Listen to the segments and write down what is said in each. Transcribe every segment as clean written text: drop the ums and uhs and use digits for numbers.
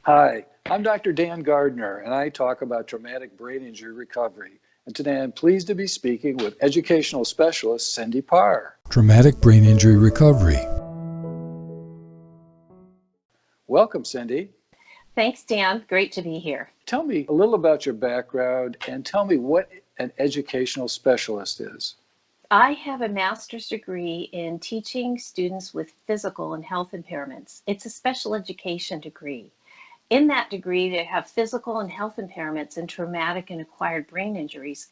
Hi, I'm Dr. Dan Gardner, and I talk about traumatic brain injury recovery. And today I'm pleased to be speaking with educational specialist Cindy Pahr. Traumatic brain injury recovery. Welcome, Cindy. Thanks, Dan. Great to be here. Tell me a little about your background and tell me what an educational specialist is. I have a master's degree in teaching students with physical and health impairments. It's a special education degree. In that degree, they have physical and health impairments and traumatic and acquired brain injuries.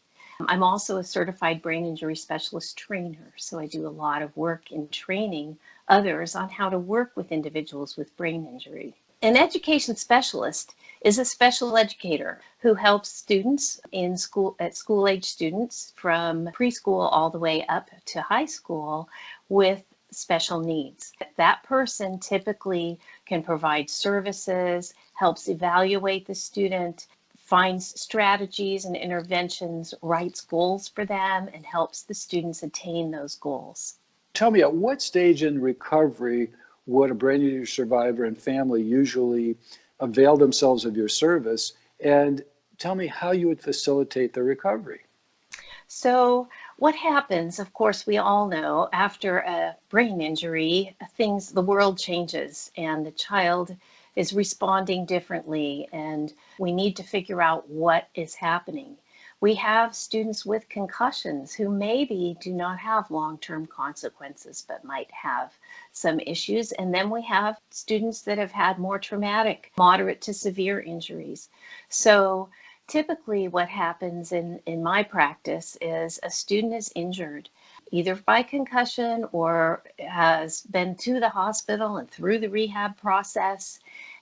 I'm also a certified brain injury specialist trainer, so I do a lot of work in training others on how to work with individuals with brain injury. An education specialist is a special educator who helps students in school-age students from preschool all the way up to high school with special needs. That person typically can provide services, helps evaluate the student, finds strategies and interventions, writes goals for them, and helps the students attain those goals. Tell me, at what stage in recovery would a brain injury survivor and family usually avail themselves of your service? And tell me how you would facilitate their recovery. So what happens, of course, we all know after a brain injury, the world changes and the child is responding differently, and we need to figure out what is happening. We have students with concussions who maybe do not have long-term consequences, but might have some issues. And then we have students that have had more traumatic, moderate to severe injuries. So typically what happens in my practice is a student is injured either by concussion or has been to the hospital and through the rehab process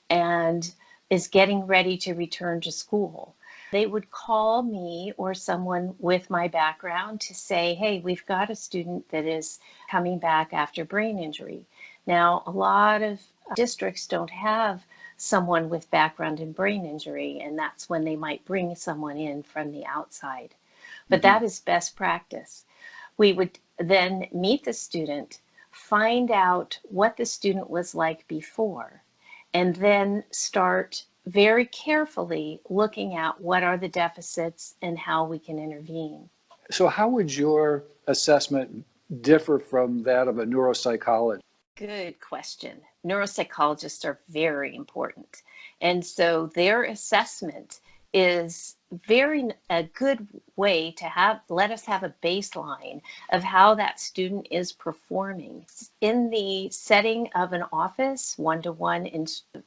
and is getting ready to return to school. They would call me or someone with my background to say, hey, we've got a student that is coming back after brain injury. Now, a lot of districts don't have someone with background in brain injury, and that's when they might bring someone in from the outside. But that is best practice. We would then meet the student, find out what the student was like before, and then start very carefully looking at what are the deficits and how we can intervene. So how would your assessment differ from that of a neuropsychologist? Good question. Neuropsychologists are very important. And so their assessment is a good way to let us have a baseline of how that student is performing. In the setting of an office, one-to-one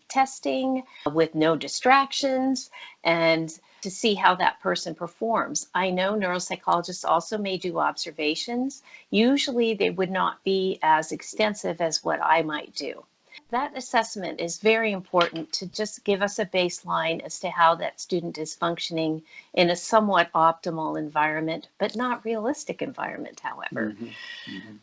testing with no distractions, and to see how that person performs. I know neuropsychologists also may do observations. Usually they would not be as extensive as what I might do. That assessment is very important to just give us a baseline as to how that student is functioning in a somewhat optimal environment, but not realistic environment, however.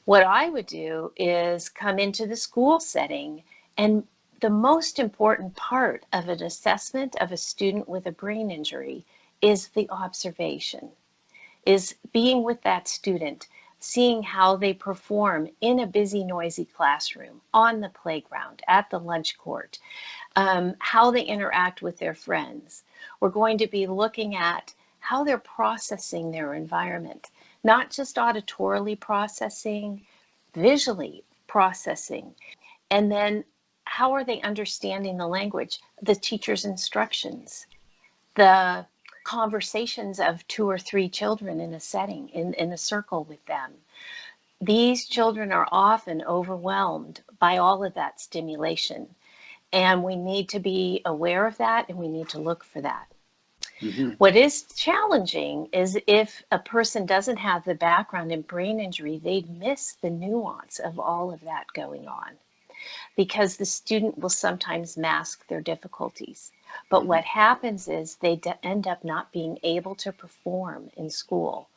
What I would do is come into the school setting, and the most important part of an assessment of a student with a brain injury is the observation, is being with that student, seeing how they perform in a busy, noisy classroom, on the playground, at the lunch court, how they interact with their friends. We're going to be looking at how they're processing their environment, not just auditorily processing, visually processing, and then how are they understanding the language, the teacher's instructions, the conversations of 2 or 3 children in a setting, in a circle with them. These children are often overwhelmed by all of that stimulation, and we need to be aware of that, and we need to look for that. What is challenging is if a person doesn't have the background in brain injury, they'd miss the nuance of all of that going on, because the student will sometimes mask their difficulties. But what happens is they end up not being able to perform in school.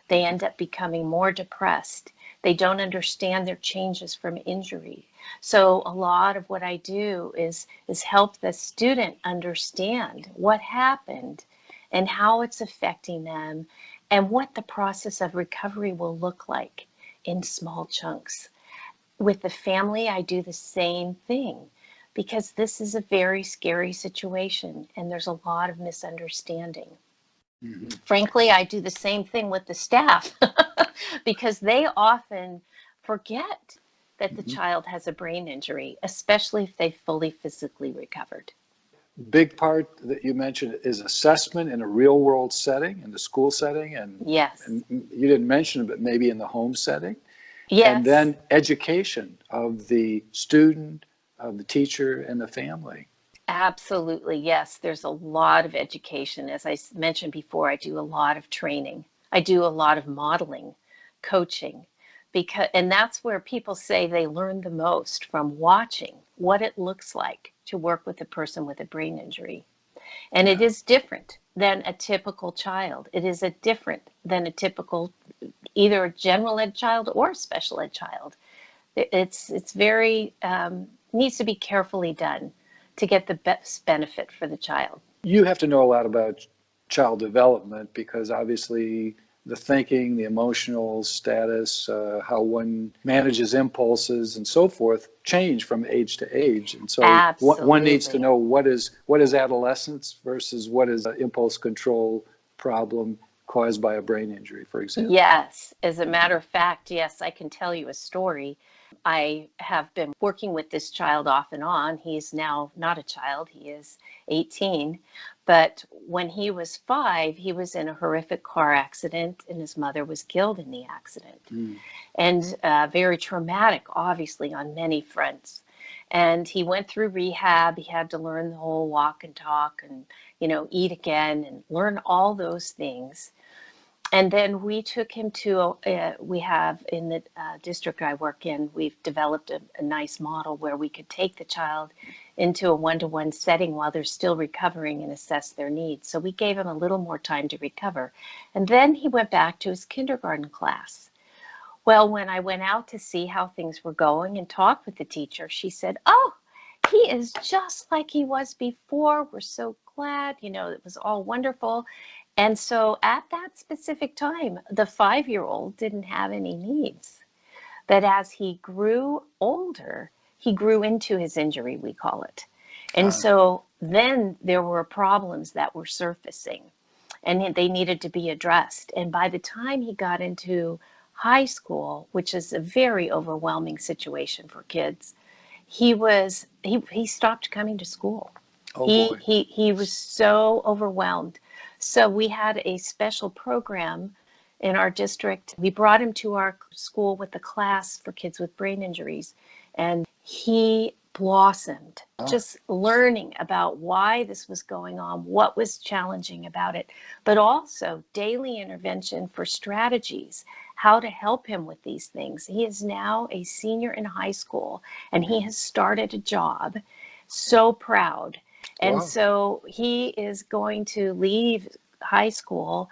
They end up becoming more depressed. They don't understand their changes from injury. So a lot of what I do is help the student understand what happened and how it's affecting them and what the process of recovery will look like in small chunks. With the family, I do the same thing. because this is a very scary situation and there's a lot of misunderstanding. Mhm. Frankly, I do the same thing with the staff because they often forget that the Mhm. child has a brain injury, especially if they've fully physically recovered. Big part that you mentioned is assessment in a real world setting, in the school setting, Yes. and you didn't mention it, but maybe in the home setting. And Yes. then education of the student, of the teacher, and the family. Absolutely, yes. There's a lot of education. As I mentioned before, I do a lot of training. I do a lot of modeling, coaching, and that's where people say they learn the most from watching what it looks like to work with a person with a brain injury. And it Yeah. is different than a typical child. It is a different than a typical either a general ed child or special ed child. It's very needs to be carefully done to get the best benefit for the child. You have to know a lot about child development because obviously the thinking, the emotional status, how one manages impulses and so forth change from age to age. And so one needs to Absolutely. know what is adolescence versus what is an impulse control problem caused by a brain injury, for example. Yes, as a matter of fact, yes, I can tell you a story. I have been working with this child off and on. He's now not a child, he is 18. But when he was 5, he was in a horrific car accident and his mother was killed in the accident. Mm. And very traumatic, obviously, on many fronts. And he went through rehab. He had to learn the whole walk and talk and, eat again and learn all those things. And then we took him to, we have in the district I work in, we've developed a nice model where we could take the child into a one-to-one setting while they're still recovering and assess their needs. So we gave him a little more time to recover. And then he went back to his kindergarten class. Well, when I went out to see how things were going and talked with the teacher, she said, "Oh, he is just like he was before. We're so glad, it was all wonderful." And so at that specific time, the 5-year-old didn't have any needs. But as he grew older, he grew into his injury, we call it. And Uh, so then there were problems that were surfacing and they needed to be addressed. And by the time he got into high school, which is a very overwhelming situation for kids, he stopped coming to school. oh He boy. he he was so overwhelmed. So we had a special program in our district. We brought him to our school with a class for kids with brain injuries, and he blossomed, Oh, just learning about why this was going on, what was challenging about it, but also daily intervention for strategies, how to help him with these things. He is now a senior in high school and he has started a job. So proud. And wow. so he is going to leave high school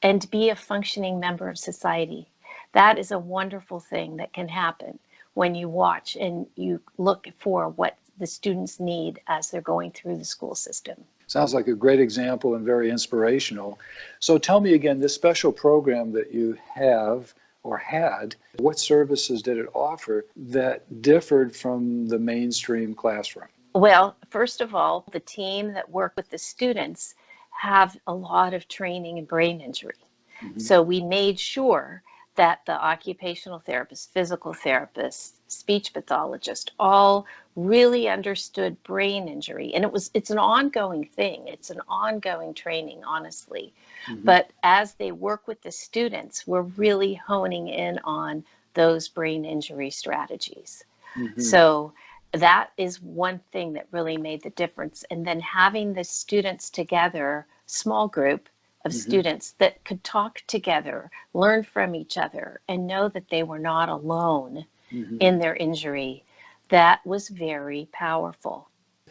and be a functioning member of society. That is a wonderful thing that can happen when you watch and you look for what the students need as they're going through the school system. Sounds like a great example and very inspirational. So tell me again, this special program that you have or had, what services did it offer that differed from the mainstream classroom? Well, first of all, the team that work with the students have a lot of training in brain injury. Mhm. So we made sure that the occupational therapist, physical therapist, speech pathologist all really understood brain injury. And it's an ongoing thing. It's an ongoing training, honestly. Mhm. But as they work with the students, we're really honing in on those brain injury strategies. Mhm. So that is one thing that really made the difference. And then having the students together, small group of Mhm. students that could talk together, learn from each other, and know that they were not alone Mhm. in their injury, that was very powerful.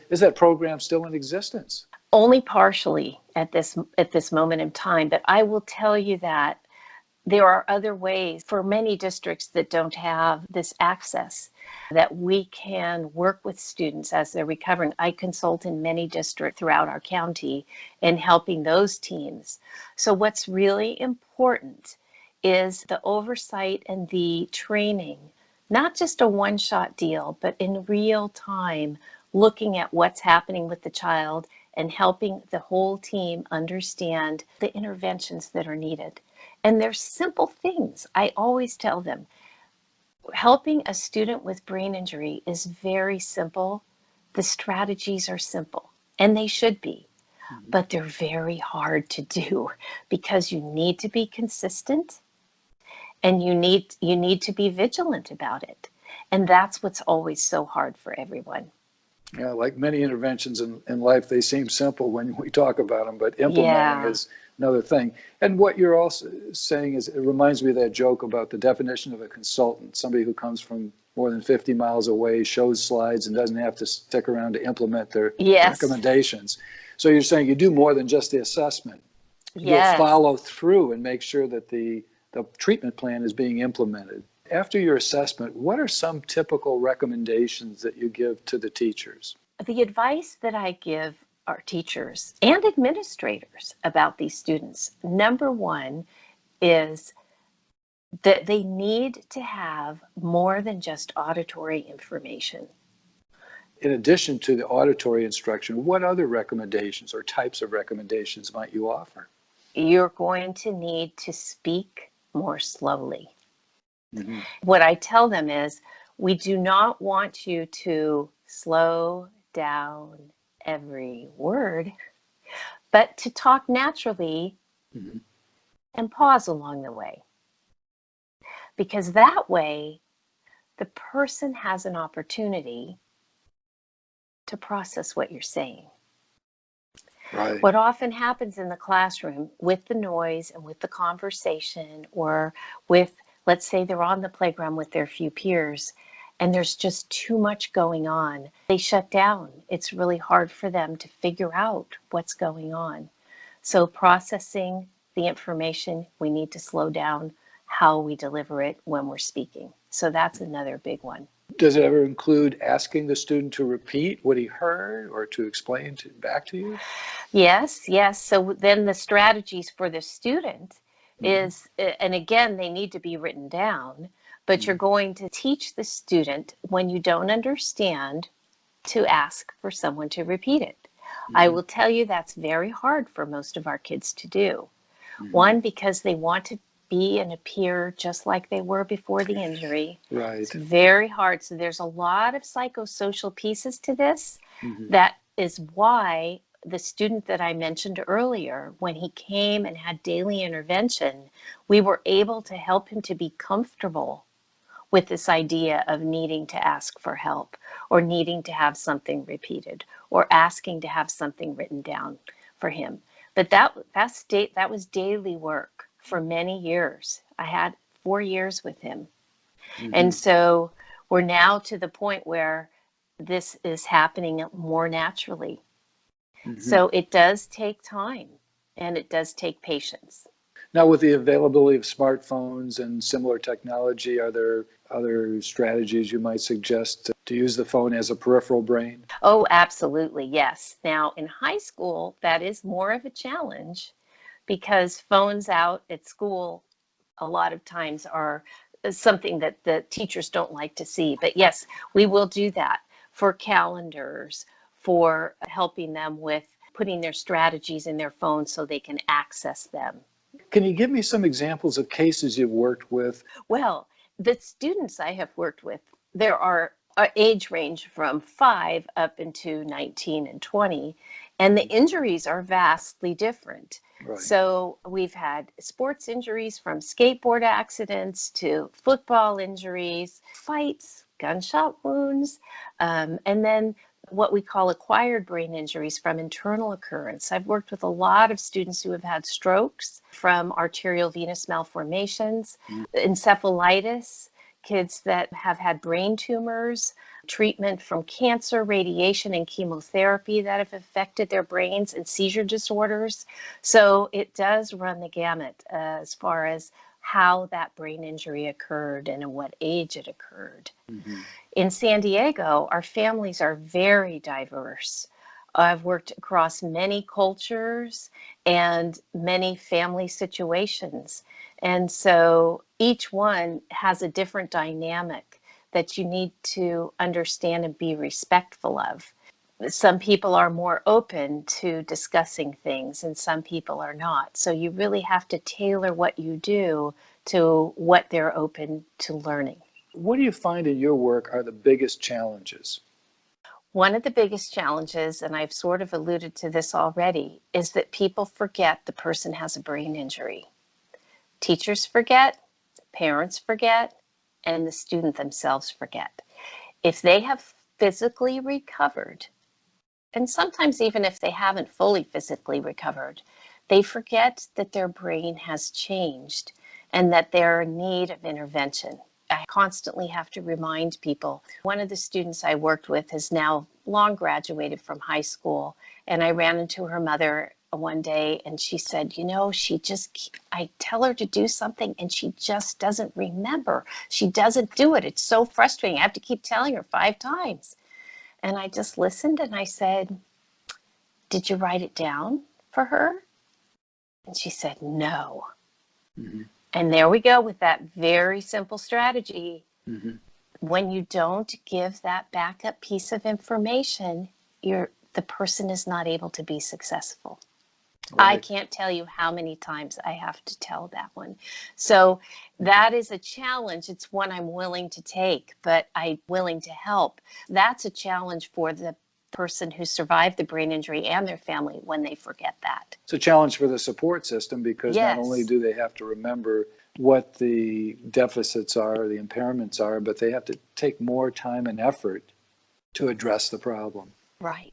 Is that program still in existence? Only partially at this moment in time, but I will tell you that there are other ways for many districts that don't have this access that we can work with students as they're recovering. I consult in many districts throughout our county in helping those teams. So what's really important is the oversight and the training, not just a one-shot deal, but in real time, looking at what's happening with the child and helping the whole team understand the interventions that are needed. And they're simple things. I always tell them, helping a student with brain injury is very simple. The strategies are simple, and they should be, but they're very hard to do because you need to be consistent and you need to be vigilant about it. And that's what's always so hard for everyone. Yeah, like many interventions in life, they seem simple when we talk about them, but implementing Yeah. is another thing. And what you're also saying is, it reminds me of that joke about the definition of a consultant, somebody who comes from more than 50 miles away, shows slides, and doesn't have to stick around to implement their Yes. recommendations. So you're saying you do more than just the assessment. You'll Yes. follow through and make sure that the treatment plan is being implemented. After your assessment, what are some typical recommendations that you give to the teachers? The advice that I give our teachers and administrators about these students, number one, is that they need to have more than just auditory information. In addition to the auditory instruction, what other recommendations or types of recommendations might you offer? You're going to need to speak more slowly. Mm-hmm. What I tell them is, we do not want you to slow down every word, but to talk naturally Mm-hmm. and pause along the way. Because that way, the person has an opportunity to process what you're saying. Right. What often happens in the classroom with the noise and with the conversation, or with, let's say they're on the playground with their few peers and there's just too much going on, they shut down. It's really hard for them to figure out what's going on. So processing the information, we need to slow down how we deliver it when we're speaking. So that's another big one. Does it ever include asking the student to repeat what he heard or to explain back to you? Yes, yes. So then the strategies for the student Mm-hmm. is, and again, they need to be written down, but you're going to teach the student, when you don't understand, to ask for someone to repeat it. I Mm-hmm. will tell you that's very hard for most of our kids to do. Mm-hmm. One, because they want to be and appear just like they were before the injury. It's Right. very hard. So there's a lot of psychosocial pieces to this. Mm-hmm. That is why the student that I mentioned earlier, when he came and had daily intervention, we were able to help him to be comfortable with this idea of needing to ask for help, or needing to have something repeated, or asking to have something written down for him. But that was daily work for many years. I had 4 years with him. Mm-hmm. And so we're now to the point where this is happening more naturally. Mm-hmm. So it does take time and it does take patience. Now, with the availability of smartphones and similar technology, are there other strategies you might suggest to use the phone as a peripheral brain? Oh, absolutely, yes. Now, in high school, that is more of a challenge because phones out at school a lot of times are something that the teachers don't like to see. But yes, we will do that for calendars, for helping them with putting their strategies in their phones so they can access them. Can you give me some examples of cases you've worked with? Well, the students I have worked with, there are age range from 5 up into 19 and 20, and the injuries are vastly different. Right. So we've had sports injuries, from skateboard accidents to football injuries, fights, gunshot wounds, and then what we call acquired brain injuries from internal occurrence. I've worked with a lot of students who have had strokes from arterial venous malformations, encephalitis, kids that have had brain tumors, treatment from cancer, radiation, and chemotherapy that have affected their brains, and seizure disorders. So it does run the gamut as far as how that brain injury occurred and at what age it occurred. Mm-hmm. In San Diego, our families are very diverse. I've worked across many cultures and many family situations. And so each one has a different dynamic that you need to understand and be respectful of. some people are more open to discussing things and some people are not. So you really have to tailor what you do to what they're open to learning. What do you find in your work are the biggest challenges? One of the biggest challenges, and I've sort of alluded to this already, is that people forget the person has a brain injury. Teachers forget, parents forget, and the student themselves forget. If they have physically recovered, and sometimes even if they haven't fully physically recovered, they forget that their brain has changed and that they're in need of intervention. I constantly have to remind people. One of the students I worked with has now long graduated from high school, and I ran into her mother one day and she said, I tell her to do something and she just doesn't remember. She doesn't do it. It's so frustrating. I have to keep telling her 5 times. And I just listened and I said, "Did you write it down for her?" And she said, "No." Mm-hmm. And there we go with that very simple strategy. Mm-hmm. When you don't give that backup piece of information, the person is not able to be successful. I Right. can't tell you how many times I have to tell that one. So that is a challenge. It's one I'm willing to take, but I'm willing to help. That's a challenge for the person who survived the brain injury and their family when they forget that. It's a challenge for the support system because not only Yes. do they have to remember what the deficits are, the impairments are, but they have to take more time and effort to address the problem. Right.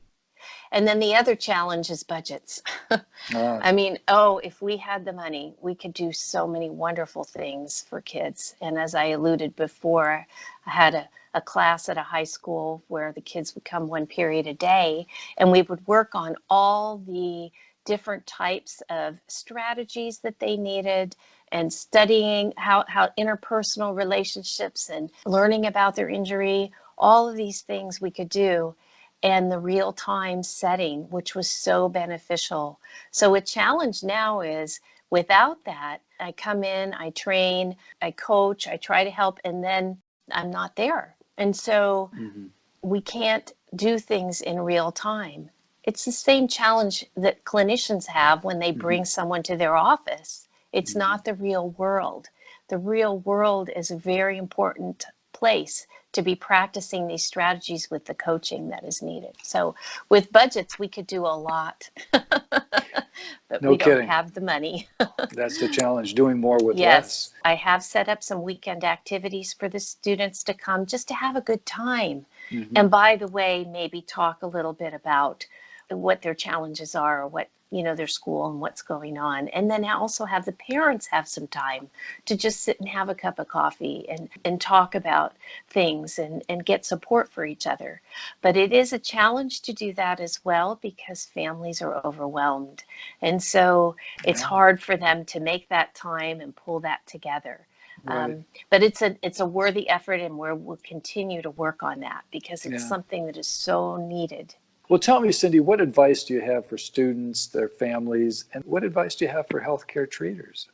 And then the other challenge is budgets. Ah, I mean, if we had the money, we could do so many wonderful things for kids. And as I alluded before, I had a class at a high school where the kids would come 1 period a day, and we would work on all the different types of strategies that they needed and studying how interpersonal relationships and learning about their injury, all of these things we could do, and the real time setting, which was so beneficial. So a challenge now is without that, I come in, I train, I coach, I try to help, and then I'm not there. And so mm-hmm. we can't do things in real time. It's the same challenge that clinicians have when they bring someone to their office. It's Mm-hmm. not the real world. The real world is a very important place to be practicing these strategies with the coaching that is needed. So with budgets, we could do a lot, but No we don't kidding. have the money. That's the challenge, doing more with less. Yes, I have set up some weekend activities for the students to come just to have a good time. Mm-hmm. And by the way, maybe talk a little bit about what their challenges are, or what, their school and what's going on. And then also have the parents have some time to just sit and have a cup of coffee and talk about things and get support for each other. But it is a challenge to do that as well because families are overwhelmed. And so it's Yeah, hard for them to make that time and pull that together. right. But it's a worthy effort, and we'll continue to work on that because it's Yeah. something that is so needed. Well, tell me, Cindy, what advice do you have for students, their families, and what advice do you have for healthcare treaters?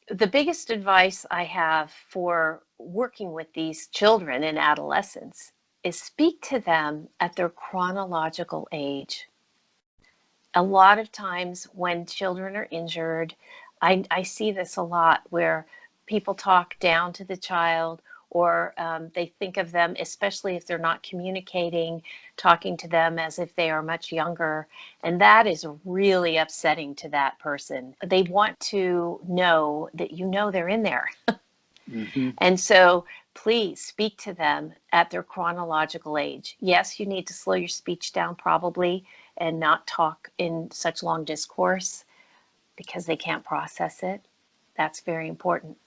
The biggest advice I have for working with these children and adolescents is speak to them at their chronological age. A lot of times when children are injured, I see this a lot where people talk down to the child, or they think of them, especially if they're not communicating, talking to them as if they are much younger. And that is really upsetting to that person. They want to know that they're in there. Mm-hmm. And so please speak to them at their chronological age. Yes, you need to slow your speech down probably and not talk in such long discourse because they can't process it. That's very important.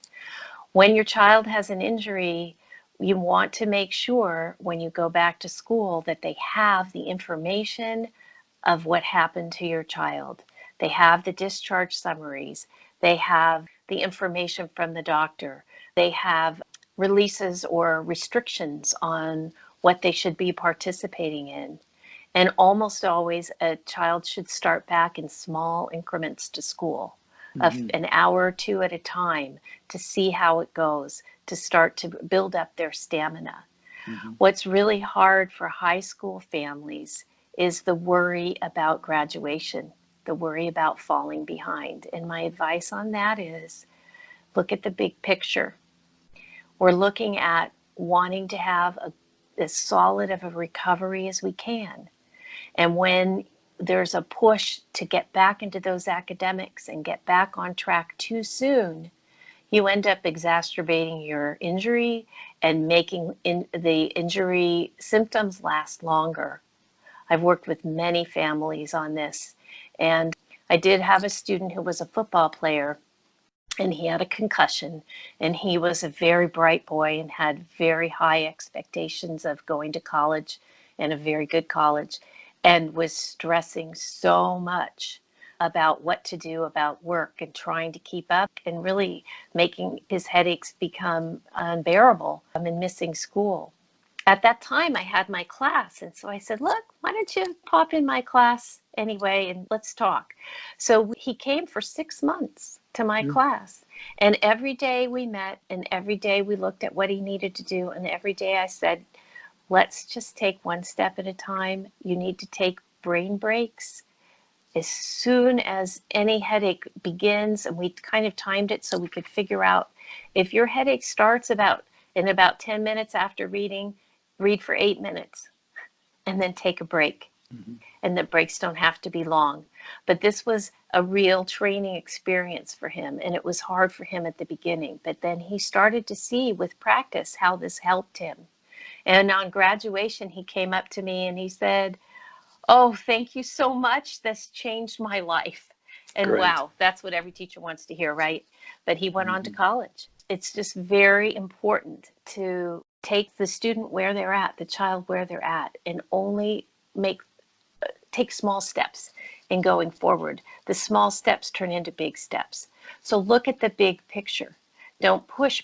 When your child has an injury, you want to make sure when you go back to school that they have the information of what happened to your child. They have the discharge summaries. They have the information from the doctor. They have releases or restrictions on what they should be participating in. And almost always a child should start back in small increments to school, of Mm-hmm. an hour or two at a time, to see how it goes, to start to build up their stamina. Mm-hmm. What's really hard for high school families is the worry about graduation, the worry about falling behind. And my advice on that is look at the big picture. We're looking at wanting to have as solid of a recovery as we can. And when there's a push to get back into those academics and get back on track too soon, you end up exacerbating your injury and making the injury symptoms last longer. I've worked with many families on this, and I did have a student who was a football player, and he had a concussion, and he was a very bright boy and had very high expectations of going to college, and a very good college, and was stressing so much about what to do about work and trying to keep up, and really making his headaches become unbearable and missing school. At that time, I had my class, and so I said, look, why don't you pop in my class anyway and let's talk. So he came for 6 months to my class, and every day we met, and every day we looked at what he needed to do, and every day I said, let's just take one step at a time. You need to take brain breaks. As soon as any headache begins, and we kind of timed it so we could figure out if your headache starts in about 10 minutes after reading, read for 8 minutes and then take a break. And the breaks don't have to be long. But this was a real training experience for him, and it was hard for him at the beginning. But then he started to see with practice how this helped him. And on graduation, he came up to me and he said, oh, thank you so much. This changed my life. And Great. wow, that's what every teacher wants to hear, right? But he went on to college. It's just very important to take the student where they're at, the child where they're at, and only take small steps in going forward. The small steps turn into big steps. So look at the big picture. Don't push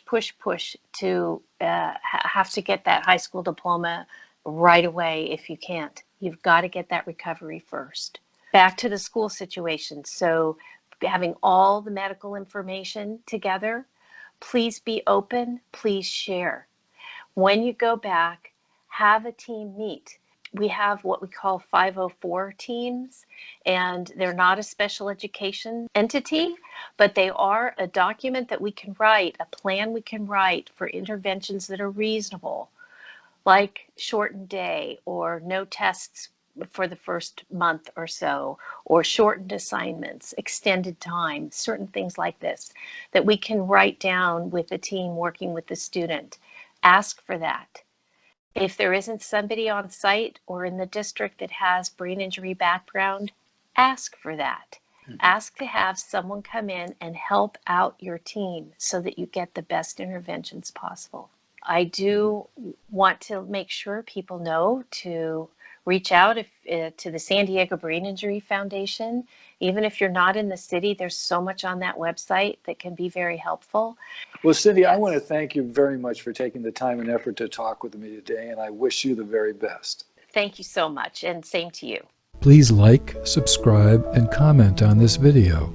to have to get that high school diploma right away if you can't. You've got to get that recovery first. Back to the school situation. So having all the medical information together, please be open, please share. When you go back, have a team meet. We have what we call 504 teams, and they're not a special education entity, but they are a document that we can write, a plan we can write for interventions that are reasonable, like shortened day or no tests for the first month or so, or shortened assignments, extended time, certain things like this, that we can write down with the team working with the student. Ask for that. If there isn't somebody on site or in the district that has brain injury background, ask for that. Ask to have someone come in and help out your team so that you get the best interventions possible. I do want to make sure people know to reach out to the San Diego Brain Injury Foundation. Even if you're not in the city, there's so much on that website that can be very helpful. Well, Cindy, I want to thank you very much for taking the time and effort to talk with me today, and I wish you the very best. Thank you so much, and same to you. Please like, subscribe, and comment on this video.